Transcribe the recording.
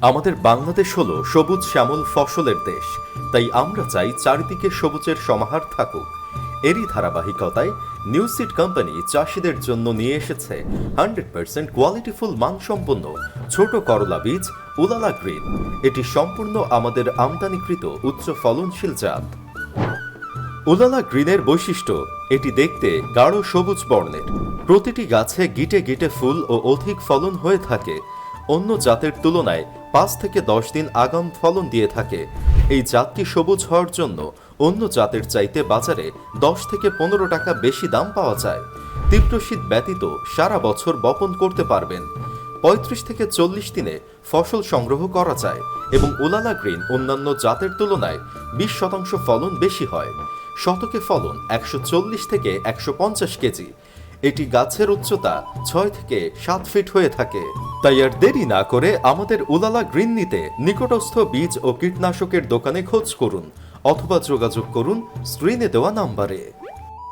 আমাদের বাংলাদেশ হলো সবুজ শ্যামল ফসলের দেশ, তাই আমরা চাই চারিদিকে সবুজের সমাহার থাকুক। এরই ধারাবাহিকতায় নিউ সিড কোম্পানি চাষিদের জন্য নিয়ে এসেছে 100% কোয়ালিটিফুল মানসম্পন্ন ছোট করলা বীজ উলালা গ্রিন। এটি সম্পূর্ণ আমাদের আমদানিকৃত উচ্চ ফলনশীল জাত। উলালা গ্রিনের বৈশিষ্ট্য, এটি দেখতে গাঢ় সবুজ বর্ণের, প্রতিটি গাছে গিটে গিটে ফুল ও অধিক ফলন হয়ে থাকে। অন্য জাতের তুলনায় 5 থেকে 10 দিন আগাম ফলন দিয়ে থাকে। এই জাতটি সবুজ হওয়ার জন্য অন্য জাতের চাইতে বাজারে 10 থেকে 15 টাকা বেশি দাম পাওয়া যায়। তীব্র শীত ব্যতীত সারা বছর বপন করতে পারবেন। 35 থেকে 40 দিনে ফসল সংগ্রহ করা যায় এবং উলালা গ্রিন অন্যান্য জাতের তুলনায় 20% ফলন বেশি হয়। শতকে ফলন 140 থেকে 150 কেজি। এটি গাছের উচ্চতা 6 থেকে 7 ফিট হয়ে থাকে। তাই আর দেরি না করে আমাদের উলালা গ্রিন নিতে নিকটস্থ বীজ ও কীটনাশকের দোকানে খোঁজ করুন অথবা যোগাযোগ করুন স্ক্রিনে দেওয়া নাম্বারে।